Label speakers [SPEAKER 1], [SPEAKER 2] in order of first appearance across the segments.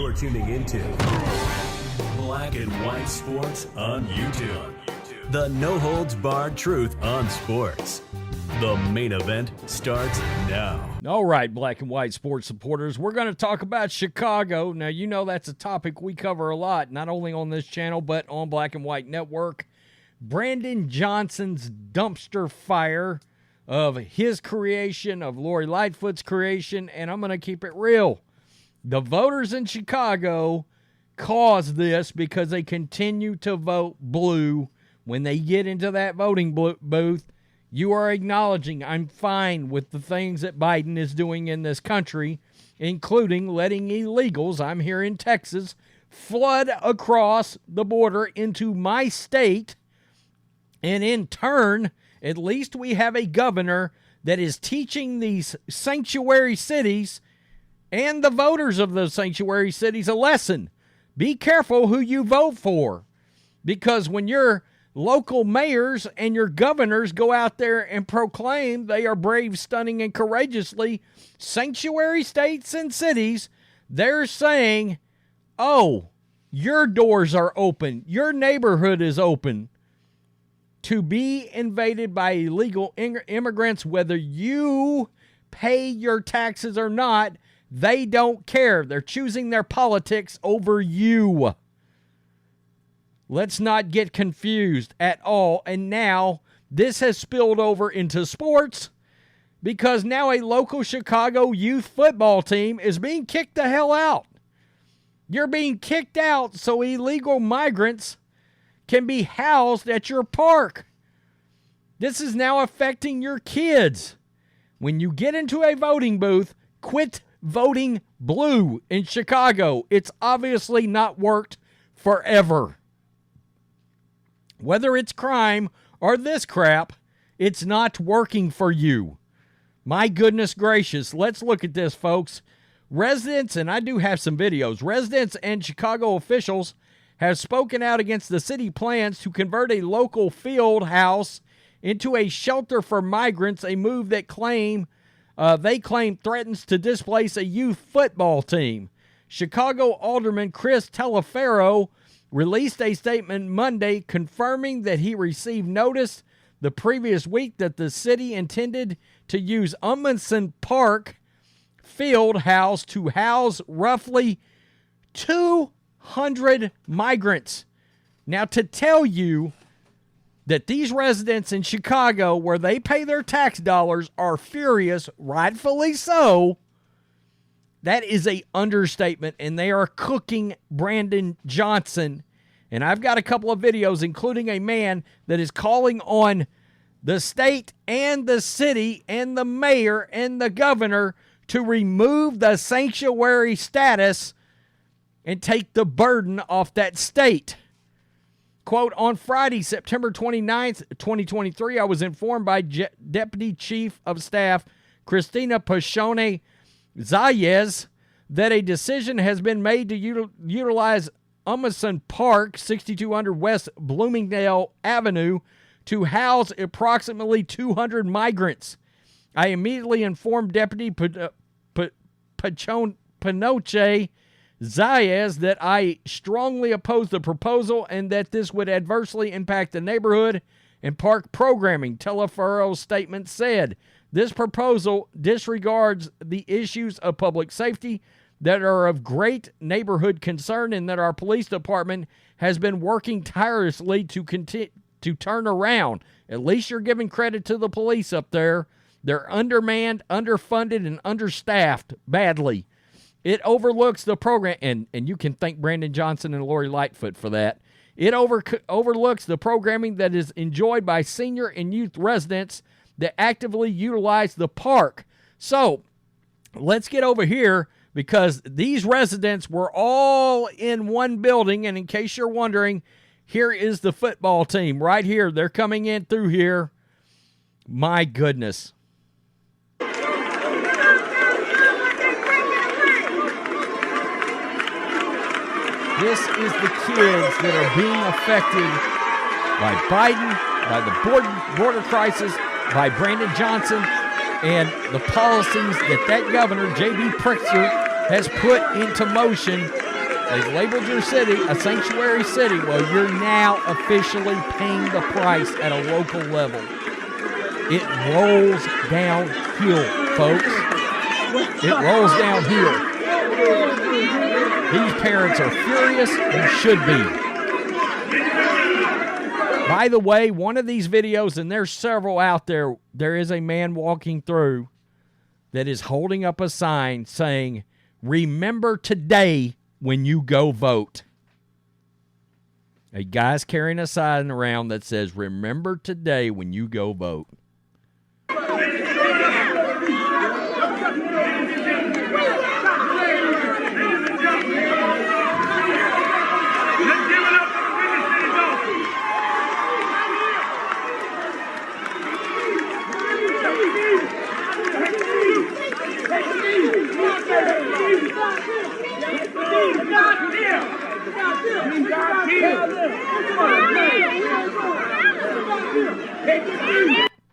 [SPEAKER 1] You're tuning into Black and White Sports on YouTube. The no-holds-barred truth on sports. The main event starts now.
[SPEAKER 2] All right, Black and White Sports supporters, we're going to talk about Chicago. Now, you know that's a topic we cover a lot, not only on this channel, but on Black and White Network. Brandon Johnson's dumpster fire of his creation, of Lori Lightfoot's creation, and I'm going to keep it real. The voters in Chicago caused this because they continue to vote blue. When they get into that voting booth, you are acknowledging I'm fine with the things that Biden is doing in this country, including letting illegals, I'm here in Texas, flood across the border into my state. And in turn, at least we have a governor that is teaching these sanctuary cities and the voters of those sanctuary cities a lesson. Be careful who you vote for, because when your local mayors and your governors go out there and proclaim they are brave, stunning, and courageously sanctuary states and cities, they're saying, oh, your doors are open, your neighborhood is open to be invaded by illegal immigrants, whether you pay your taxes or not. They don't care. They're choosing their politics over you. Let's not get confused at all. And now this has spilled over into sports, because now a local Chicago youth football team is being kicked the hell out. You're being kicked out so illegal migrants can be housed at your park. This is now affecting your kids. When you get into a voting booth, quit voting blue in Chicago. It's obviously not worked forever. Whether it's crime or this crap, it's not working for you. My goodness gracious. Let's look at this, folks. Residents, and I do have some videos, residents and Chicago officials have spoken out against the city plans to convert a local field house into a shelter for migrants, a move that they claim threatens to displace a youth football team. Chicago Alderman Chris Telefero released a statement Monday confirming that he received notice the previous week that the city intended to use Ummanson Park field house to house roughly 200 migrants. Now, to tell you that these residents in Chicago, where they pay their tax dollars, are furious, rightfully so, that is an understatement, and they are cooking Brandon Johnson. And I've got a couple of videos, including a man that is calling on the state and the city and the mayor and the governor to remove the sanctuary status and take the burden off that state. Quote, on Friday, September 29th, 2023, I was informed by Deputy Chief of Staff Christina Pachone Zayez that a decision has been made to utilize Ummanson Park, 6200 West Bloomingdale Avenue, to house approximately 200 migrants. I immediately informed Deputy Panoche Zayez that I strongly oppose the proposal and that this would adversely impact the neighborhood and park programming, Telefero's statement said. This proposal disregards the issues of public safety that are of great neighborhood concern and that our police department has been working tirelessly to turn around. At least you're giving credit to the police up there. They're undermanned, underfunded, and understaffed badly. It overlooks the program, and you can thank Brandon Johnson and Lori Lightfoot for that. It overlooks the programming that is enjoyed by senior and youth residents that actively utilize the park. So, let's get over here, because these residents were all in one building, and in case you're wondering, here is the football team right here. They're coming in through here. My goodness. This is the kids that are being affected by Biden, by the border crisis, by Brandon Johnson, and the policies that governor, J.B. Pritzker, has put into motion They've labeled your city a sanctuary city. Well, you're now officially paying the price at a local level. It rolls downhill, folks. It rolls downhill. These parents are furious and should be. By the way, one of these videos, and there's several out there, there is a man walking through that is holding up a sign saying, "Remember today when you go vote." A guy's carrying a sign around that says, "Remember today when you go vote."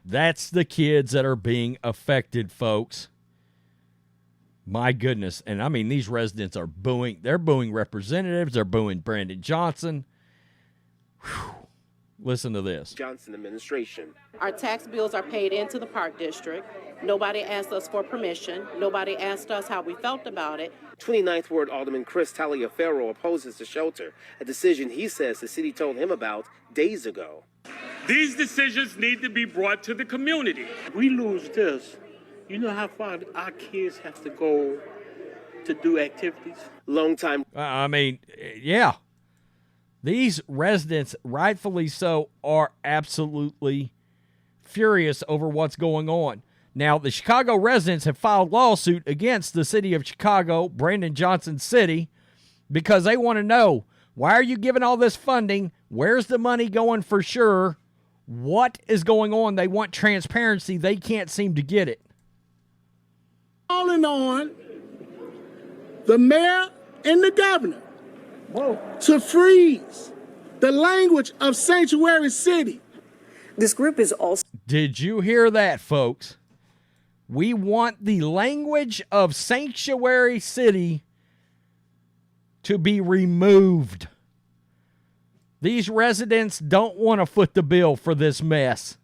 [SPEAKER 2] That's the kids that are being affected, folks. My goodness. And I mean, these residents are booing. They're booing representatives. They're booing Brandon Johnson. Whew. Listen to this.
[SPEAKER 3] Johnson administration.
[SPEAKER 4] Our tax bills are paid into the park district. Nobody asked us for permission. Nobody asked us how we felt about it.
[SPEAKER 3] 29th Ward Alderman Chris Taliaferro opposes the shelter, a decision he says the city told him about days ago.
[SPEAKER 5] These decisions need to be brought to the community.
[SPEAKER 6] We lose this. You know how far our kids have to go to do activities?
[SPEAKER 3] Long time.
[SPEAKER 2] Yeah. These residents, rightfully so, are absolutely furious over what's going on. Now, the Chicago residents have filed lawsuit against the city of Chicago, Brandon Johnson City, because they want to know, why are you giving all this funding? Where's the money going for sure? What is going on? They want transparency. They can't seem to get it.
[SPEAKER 7] Calling on the mayor and the governor to freeze the language of sanctuary city.
[SPEAKER 8] This group is also...
[SPEAKER 2] Did you hear that, folks? We want the language of sanctuary city to be removed. These residents don't want to foot the bill for this mess.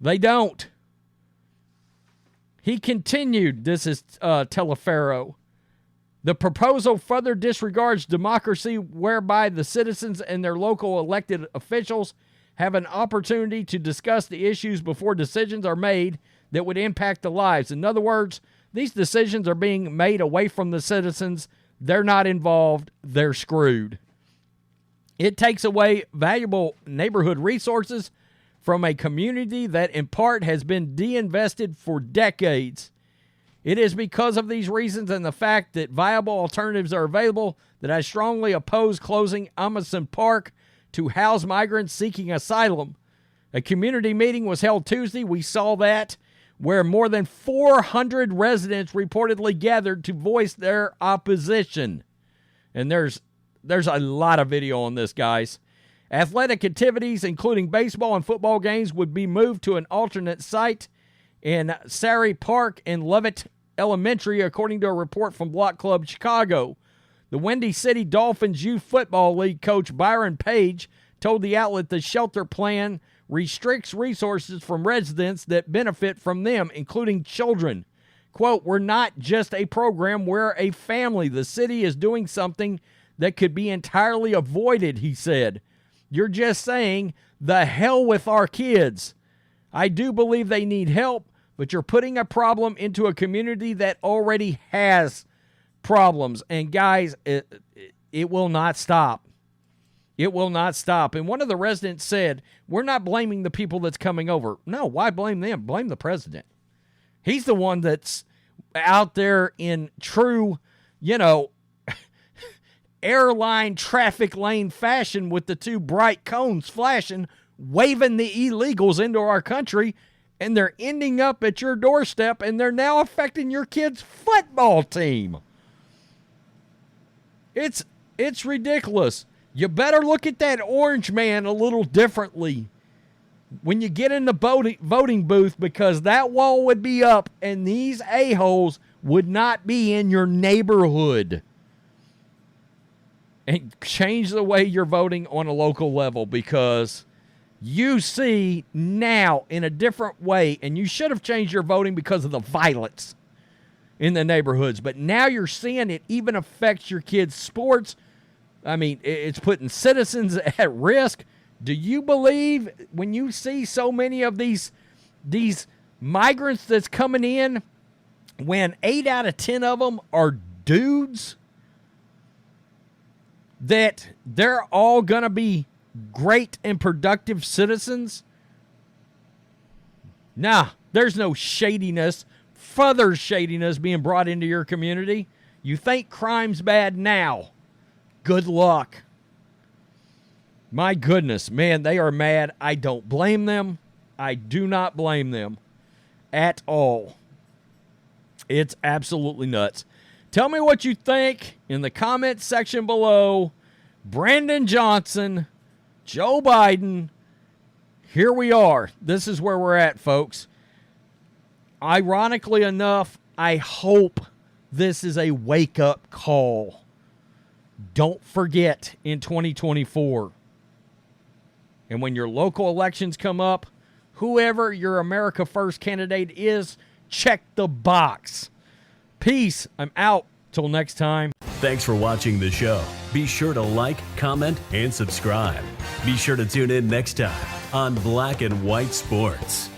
[SPEAKER 2] They don't. He continued, this is Taliaferro. The proposal further disregards democracy, whereby the citizens and their local elected officials have an opportunity to discuss the issues before decisions are made that would impact the lives. In other words, these decisions are being made away from the citizens. They're not involved. They're screwed. It takes away valuable neighborhood resources from a community that in part has been de-invested for decades. It is because of these reasons and the fact that viable alternatives are available that I strongly oppose closing Amundsen Park to house migrants seeking asylum. A community meeting was held Tuesday. We saw that, where more than 400 residents reportedly gathered to voice their opposition. And there's a lot of video on this, guys. Athletic activities, including baseball and football games, would be moved to an alternate site in Sari Park in Levitt Elementary, according to a report from Block Club Chicago. The Windy City Dolphins Youth Football League coach Byron Page told the outlet the shelter plan restricts resources from residents that benefit from them, including children. Quote, "We're not just a program, we're a family. The city is doing something that could be entirely avoided," he said. "You're just saying, the hell with our kids. I do believe they need help, but you're putting a problem into a community that already has problems." And guys, it will not stop. It will not stop. And one of the residents said, "We're not blaming the people that's coming over." No, why blame them? Blame the president. He's the one that's out there in true, airline traffic lane fashion with the two bright cones flashing, waving the illegals into our country, and they're ending up at your doorstep, and they're now affecting your kid's football team. It's ridiculous. You better look at that orange man a little differently when you get in the voting booth, because that wall would be up and these a-holes would not be in your neighborhood. and change the way you're voting on a local level, because you see now in a different way, and you should have changed your voting because of the violence in the neighborhoods, but now you're seeing it even affects your kids' sports. I mean, it's putting citizens at risk. Do you believe when you see so many of these migrants that's coming in, when 8 out of 10 of them are dudes, that they're all going to be great and productive citizens? Nah, there's no shadiness, further shadiness being brought into your community. You think crime's bad now. Good luck. My goodness, man, they are mad. I don't blame them. I do not blame them at all. It's absolutely nuts. Tell me what you think in the comment section below. Brandon Johnson, Joe Biden, here we are. This is where we're at, folks. Ironically enough, I hope this is a wake-up call. Don't forget in 2024. And when your local elections come up, whoever your America First candidate is, check the box. Peace. I'm out. Till next time.
[SPEAKER 1] Thanks for watching the show. Be sure to like, comment, and subscribe. Be sure to tune in next time on Black and White Sports.